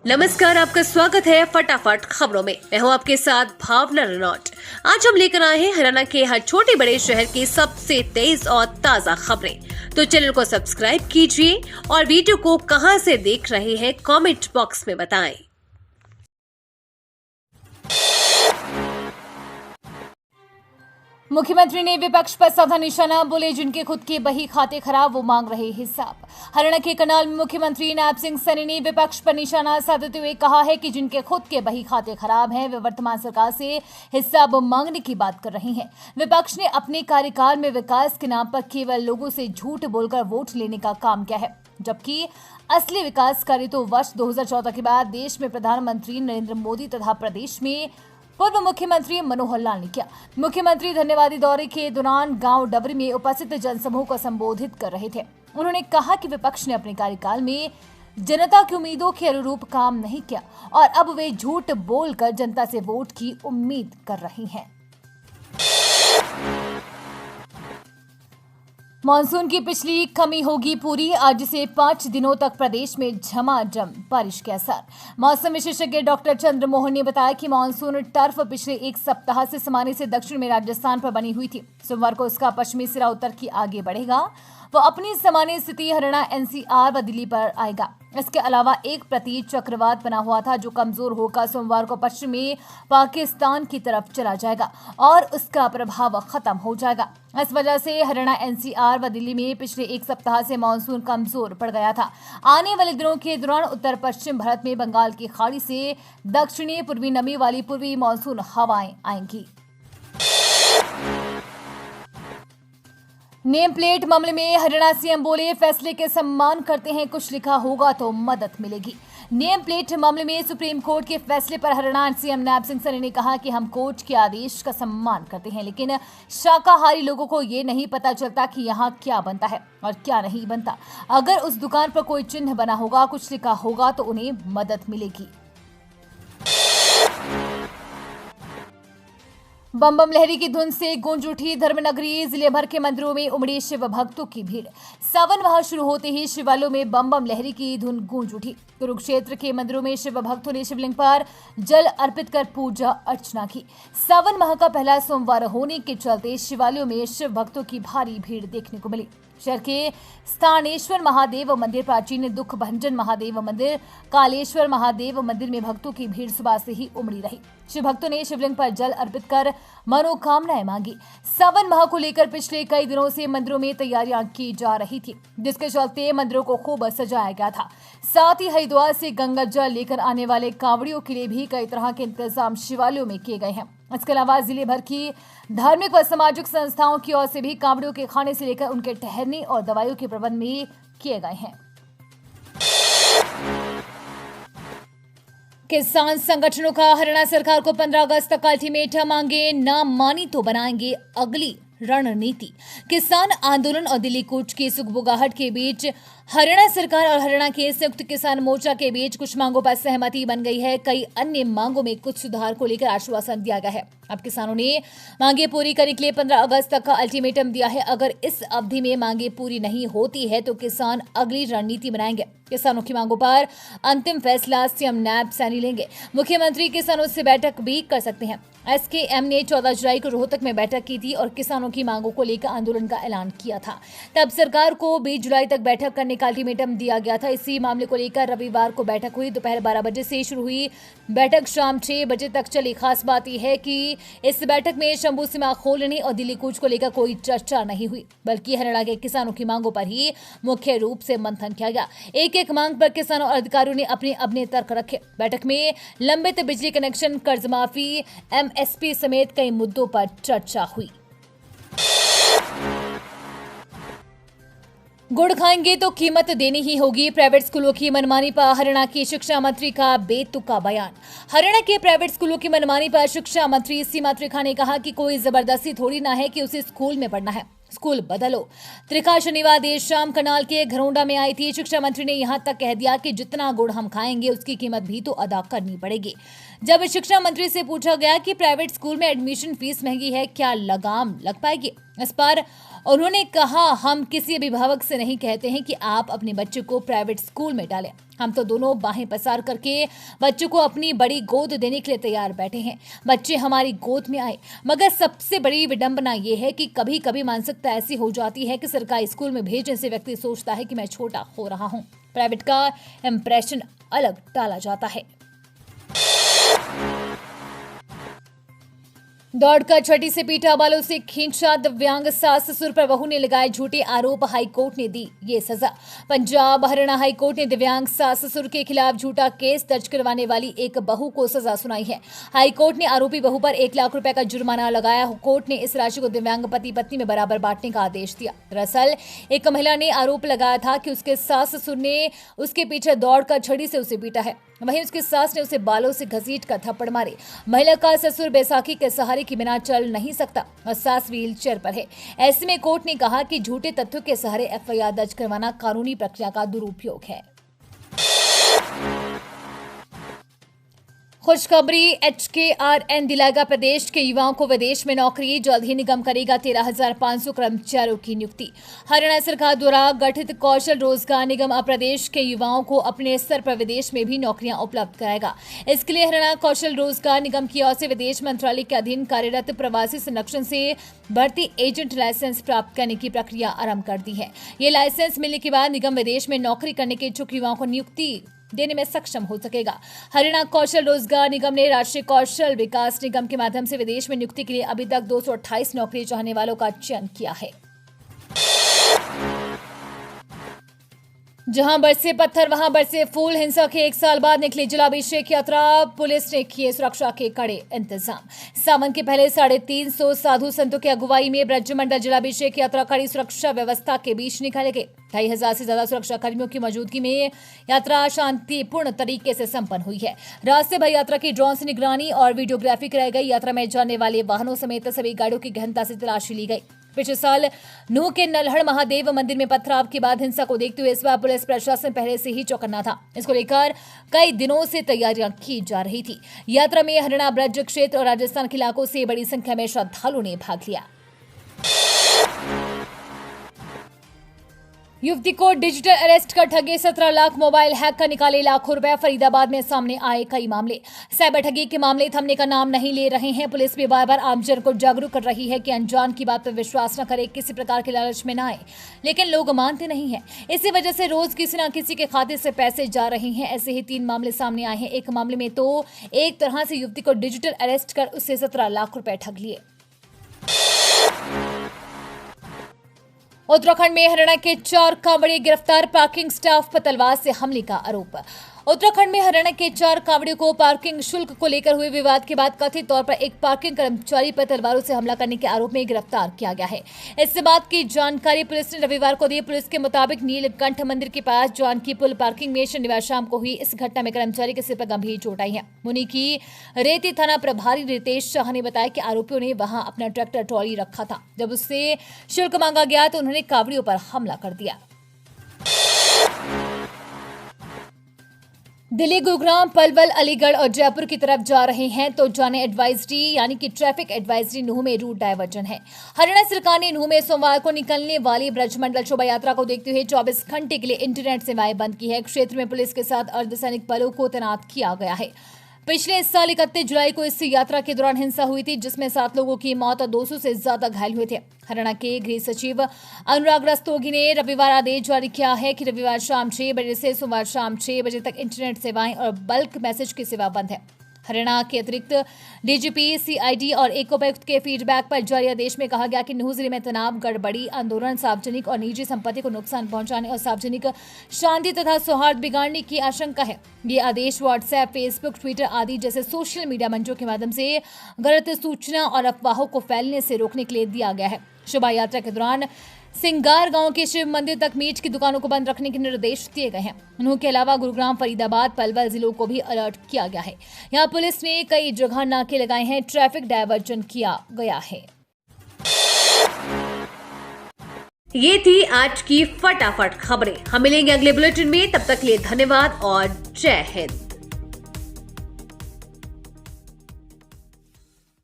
नमस्कार, आपका स्वागत है फटाफट खबरों में। मैं हूं आपके साथ भावना रनौट। आज हम लेकर आए हैं हरियाणा के हर छोटे बड़े शहर की सबसे तेज और ताजा खबरें। तो चैनल को सब्सक्राइब कीजिए और वीडियो को कहां से देख रहे हैं कमेंट बॉक्स में बताएं। मुख्यमंत्री ने विपक्ष पर साधा निशाना, बोले जिनके खुद के बही खाते खराब वो मांग रहे हिसाब। हरियाणा के करनाल में मुख्यमंत्री नायब सिंह सैनी ने विपक्ष पर निशाना साधते हुए कहा है कि जिनके खुद के बही खाते खराब हैं वे वर्तमान सरकार से हिसाब मांगने की बात कर रहे हैं। विपक्ष ने अपने कार्यकाल में विकास के नाम पर केवल लोगों से झूठ बोलकर वोट लेने का काम किया है, जबकि असली विकास कार्य तो वर्ष 2014 के बाद देश में प्रधानमंत्री नरेंद्र मोदी तथा प्रदेश में पूर्व मुख्यमंत्री मनोहर लाल ने किया। मुख्यमंत्री धन्यवादी दौरे के दौरान गांव डबरी में उपस्थित जनसमूह को संबोधित कर रहे थे। उन्होंने कहा कि विपक्ष ने अपने कार्यकाल में जनता की उम्मीदों के अनुरूप काम नहीं किया और अब वे झूठ बोलकर जनता से वोट की उम्मीद कर रही हैं। मानसून की पिछली कमी होगी पूरी, आज से 5 दिनों तक प्रदेश में झमाझम बारिश के असर। मौसम विशेषज्ञ डॉक्टर चंद्रमोहन ने बताया कि मानसून टर्फ पिछले एक सप्ताह से समानी से दक्षिण में राजस्थान पर बनी हुई थी। सोमवार को उसका पश्चिमी सिरा उत्तर की आगे बढ़ेगा। वो अपनी सामान्य स्थिति हरियाणा, एनसीआर व दिल्ली पर आएगा। इसके अलावा एक प्रति चक्रवात बना हुआ था जो कमजोर होकर सोमवार को पश्चिमी पाकिस्तान की तरफ चला जाएगा और उसका प्रभाव खत्म हो जाएगा। इस वजह से हरियाणा, एनसीआर व दिल्ली में पिछले एक सप्ताह से मानसून कमजोर पड़ गया था। आने वाले दिनों के दौरान उत्तर पश्चिम भारत में बंगाल की खाड़ी से दक्षिणी पूर्वी नमी वाली पूर्वी मानसून हवाएं आएंगी। नेम प्लेट मामले में हरियाणा सीएम बोले, फैसले के सम्मान करते हैं, कुछ लिखा होगा तो मदद मिलेगी। नेम प्लेट मामले में सुप्रीम कोर्ट के फैसले पर हरियाणा सीएम नायब सिंह सैनी ने कहा कि हम कोर्ट के आदेश का सम्मान करते हैं, लेकिन शाकाहारी लोगों को ये नहीं पता चलता कि यहाँ क्या बनता है और क्या नहीं बनता। अगर उस दुकान पर कोई चिन्ह बना होगा, कुछ लिखा होगा तो उन्हें मदद मिलेगी। बम बम लहरी की धुन से गूंज उठी धर्मनगरी, जिले भर के मंदिरों में उमड़ी शिव भक्तों की भीड़। सावन माह शुरू होते ही शिवालयों में बम बम लहरी की धुन गूंज उठी। कुरुक्षेत्र के मंदिरों में शिव भक्तों ने शिवलिंग पर जल अर्पित कर पूजा अर्चना की। सावन माह का पहला सोमवार होने के चलते शिवालयों में शिव भक्तों की भारी भीड़ देखने को मिली। शहर के स्थानेश्वर महादेव मंदिर, प्राचीन दुख भंजन महादेव मंदिर, कालेश्वर महादेव मंदिर में भक्तों की भीड़ सुबह से ही उमड़ी रही। शिव भक्तों ने शिवलिंग पर जल अर्पित कर मनोकामनाएं मांगी। सावन माह को लेकर पिछले कई दिनों से मंदिरों में तैयारियां की जा रही थी, जिसके चलते मंदिरों को खूब सजाया गया था। साथ ही हरिद्वार से गंगा जल लेकर आने वाले कांवड़ियों के लिए भी कई तरह के इंतजाम शिवालयों में किए गए हैं। इसके अलावा जिले भर की धार्मिक व सामाजिक संस्थाओं की ओर से भी कांवड़ियों के खाने से लेकर उनके ठहरने और दवाइयों के प्रबंध भी किए गए हैं। किसान संगठनों का हरियाणा सरकार को 15 अगस्त तक अल्टीमेटम मांगे, ना मानी तो बनाएंगे अगली रणनीति। किसान आंदोलन और दिल्ली कूच की सुगबुगाहट के बीच हरियाणा सरकार और हरियाणा के संयुक्त किसान मोर्चा के बीच कुछ मांगों पर सहमति बन गई है। कई अन्य मांगों में कुछ सुधार को लेकर आश्वासन दिया गया है। अब किसानों ने मांगे पूरी करने के लिए 15 अगस्त तक का अल्टीमेटम दिया है। अगर इस अवधि में मांगे पूरी नहीं होती है तो किसान अगली रणनीति बनाएंगे। किसानों की मांगों पर अंतिम फैसला सीएम नायब सैनी लेंगे। मुख्यमंत्री किसानों से बैठक भी कर सकते हैं। एसकेएम ने 14 जुलाई को रोहतक में बैठक की थी और किसानों की मांगों को लेकर आंदोलन का ऐलान किया था। तब सरकार को 20 जुलाई तक बैठक करने का अल्टीमेटम दिया गया था। इसी मामले को लेकर रविवार को बैठक हुई। दोपहर 12 बजे से शुरू हुई बैठक शाम 6 बजे तक चली। खास बात यह है कि इस बैठक में शंभू सीमा खोलने और दिल्ली कूच को लेकर कोई चर्चा नहीं हुई, बल्कि हरियाणा के किसानों की मांगों पर ही मुख्य रूप से मंथन किया गया। एक एक मांग पर किसानों और अधिकारियों ने अपने अपने तर्क रखे। बैठक में लंबित बिजली कनेक्शन, कर्ज माफी, एमएसपी समेत कई मुद्दों पर चर्चा हुई। गुड़ खाएंगे तो कीमत देनी ही होगी, प्राइवेट स्कूलों की मनमानी पर हरियाणा की शिक्षा मंत्री का बेतुका बयान। हरियाणा के प्राइवेट स्कूलों की मनमानी पर शिक्षा मंत्री सीमा त्रिखा ने कहा कि कोई जबरदस्ती थोड़ी ना है कि उसे स्कूल में पढ़ना है, स्कूल बदलो। त्रिखा शनिवार देर शाम करनाल के घरोंडा में आई थी। शिक्षा मंत्री ने यहां तक कह दिया कि जितना गुड़ हम खाएंगे उसकी कीमत भी तो अदा करनी पड़ेगी। जब शिक्षा मंत्री से पूछा गया कि प्राइवेट स्कूल में एडमिशन फीस महंगी है, क्या लगाम लग पाएगी, इस पर उन्होंने कहा, हम किसी अभिभावक से नहीं कहते हैं कि आप अपने बच्चे को प्राइवेट स्कूल में डालें। हम तो दोनों बाहें पसार करके बच्चे को अपनी बड़ी गोद देने के लिए तैयार बैठे हैं। बच्चे हमारी गोद में आए। मगर सबसे बड़ी विडंबना यह है कि कभी कभी मानसिकता ऐसी हो जाती है कि सरकारी स्कूल में भेजने से व्यक्ति सोचता है कि मैं छोटा हो रहा हूँ। प्राइवेट का इंप्रेशन अलग डाला जाता है। दौड़कर छठी से पीटा, बालों से खींचा, दिव्यांग सास ससुर पर बहू ने लगाए झूठे आरोप, हाईकोर्ट ने दी ये सजा। पंजाब हरियाणा हाईकोर्ट ने दिव्यांग सास ससुर के खिलाफ झूठा केस दर्ज करवाने वाली एक बहू को सजा सुनाई है। हाईकोर्ट ने आरोपी बहू पर 1 लाख रुपए का जुर्माना लगाया। कोर्ट ने इस राशि को दिव्यांग पति पत्नी में बराबर बांटने का आदेश दिया। दरअसल एक महिला ने आरोप लगाया था कि उसके सास ससुर ने उसके पीछे दौड़कर छड़ी से उसे पीटा है। वहीं उसकी सास ने उसे बालों से घसीट कर थप्पड़ मारे। महिला का ससुर बैसाखी के सहारे के बिना चल नहीं सकता और सास व्हील चेयर पर है। ऐसे में कोर्ट ने कहा कि झूठे तथ्यों के सहारे एफआईआर दर्ज करवाना कानूनी प्रक्रिया का दुरुपयोग है। खुशखबरी, HKRN दिलाएगा प्रदेश के युवाओं को विदेश में नौकरी। जल्द ही निगम करेगा 13,500 कर्मचारियों की नियुक्ति। हरियाणा सरकार द्वारा गठित कौशल रोजगार निगम अब प्रदेश के युवाओं को अपने स्तर पर विदेश में भी नौकरियां उपलब्ध कराएगा। इसके लिए हरियाणा कौशल रोजगार निगम की ओर से विदेश मंत्रालय के अधीन कार्यरत प्रवासी संरक्षण से भर्ती एजेंट लाइसेंस प्राप्त करने की प्रक्रिया आरंभ कर दी है। ये लाइसेंस मिलने के बाद निगम विदेश में नौकरी करने के इच्छुक युवाओं को नियुक्ति देने में सक्षम हो सकेगा। हरियाणा कौशल रोजगार निगम ने राष्ट्रीय कौशल विकास निगम के माध्यम से विदेश में नियुक्ति के लिए अभी तक 228 नौकरी चाहने वालों का चयन किया है। जहां बरसे पत्थर वहां बरसे फूल। हिंसा के 1 साल बाद निकली जलाभिषेक यात्रा। पुलिस ने किए सुरक्षा के कड़े इंतजाम। सावन के पहले 350 साधु संतों की अगुवाई में ब्रजमंडल जलाभिषेक यात्रा कड़ी सुरक्षा व्यवस्था के बीच निकाले गए। 2,500 से ज्यादा सुरक्षा कर्मियों की मौजूदगी में यात्रा शांतिपूर्ण तरीके से संपन्न हुई है। रास्ते भर यात्रा की ड्रोन से निगरानी और वीडियोग्राफी कराई गई। यात्रा में जाने वाले वाहनों समेत सभी गाड़ियों की गहनता से तलाशी ली गई। पिछले साल नूह के नल्हड़ महादेव मंदिर में पथराव के बाद हिंसा को देखते हुए इस बार पुलिस प्रशासन पहले से ही चौकन्ना था। इसको लेकर कई दिनों से तैयारियां की जा रही थी। यात्रा में हरियाणा ब्रज क्षेत्र और राजस्थान के इलाकों से बड़ी संख्या में श्रद्धालुओं ने भाग लिया। युवती को डिजिटल अरेस्ट कर ठगे, 17 लाख मोबाइल हैक कर निकाले लाखों रुपए। फरीदाबाद में सामने आए कई मामले। साइबर ठगी के मामले थमने का नाम नहीं ले रहे हैं। पुलिस भी बार बार आमजन को जागरूक कर रही है कि अनजान की बात पर विश्वास न करे, किसी प्रकार के लालच में न आए, लेकिन लोग मानते नहीं है। इसी वजह से रोज किसी न किसी के खाते से पैसे जा रहे हैं। ऐसे ही 3 मामले सामने आए हैं। एक मामले में तो एक तरह से युवती को डिजिटल अरेस्ट कर उससे 17 लाख रुपए ठग लिए। उत्तराखंड में हरियाणा के 4 कांवड़िए गिरफ्तार। पार्किंग स्टाफ पर तलवार से हमले का आरोप। उत्तराखंड में हरियाणा के 4 कांवड़ियों को पार्किंग शुल्क को लेकर हुए विवाद के बाद कथित तौर पर एक पार्किंग कर्मचारी पर तलवारों से हमला करने के आरोप में गिरफ्तार किया गया है। इस बात की जानकारी पुलिस ने रविवार को दी। पुलिस के मुताबिक नीलकंठ मंदिर के पास जानकी पुल पार्किंग में शनिवार शाम को हुई इस घटना में कर्मचारी के सिर पर गंभीर चोट आई है। मुनि की रेती थाना प्रभारी रितेश शाह ने बताया कि आरोपियों ने वहां अपना ट्रैक्टर ट्रॉली रखा था। जब उससे शुल्क मांगा गया तो उन्होंने कांवड़ियों पर हमला कर दिया। दिल्ली, गुरुग्राम, पलवल, अलीगढ़ और जयपुर की तरफ जा रहे हैं तो जाने एडवाइजरी यानी कि ट्रैफिक एडवाइजरी। नूह में रूट डायवर्जन है। हरियाणा सरकार ने नूह में सोमवार को निकलने वाली ब्रजमंडल शोभा यात्रा को देखते हुए 24 घंटे के लिए इंटरनेट सेवाएं बंद की है। क्षेत्र में पुलिस के साथ अर्धसैनिक बलों को तैनात किया गया है। पिछले साल 31 जुलाई को इस यात्रा के दौरान हिंसा हुई थी, जिसमें 7 लोगों की मौत और 200 से ज्यादा घायल हुए थे। हरियाणा के गृह सचिव अनुराग रस्तोगी ने रविवार आदेश जारी किया है कि रविवार शाम 6 बजे से सोमवार शाम 6 बजे तक इंटरनेट सेवाएं और बल्क मैसेज की सेवा बंद है। हरियाणा के अतिरिक्त डीजीपी, सीआईडी और एक उपायुक्त के फीडबैक पर जारी आदेश में कहा गया कि नूह जिले में तनाव, गड़बड़ी, आंदोलन, सार्वजनिक और निजी संपत्ति को नुकसान पहुंचाने और सार्वजनिक शांति तथा सौहार्द बिगाड़ने की आशंका है। ये आदेश व्हाट्सएप, फेसबुक, ट्विटर आदि जैसे सोशल मीडिया मंचों के माध्यम से गलत सूचना और अफवाहों को फैलने से रोकने के लिए दिया गया है। शोभा यात्रा के दौरान सिंगार गांव के शिव मंदिर तक मीट की दुकानों को बंद रखने के निर्देश दिए गए हैं। नूह के अलावा गुरुग्राम, फरीदाबाद, पलवल जिलों को भी अलर्ट किया गया है। यहां पुलिस ने कई जगह नाके लगाए हैं। ट्रैफिक डायवर्जन किया गया है। ये थी आज की फटाफट खबरें। हम मिलेंगे अगले बुलेटिन में। तब तक के लिए धन्यवाद और जय हिंद।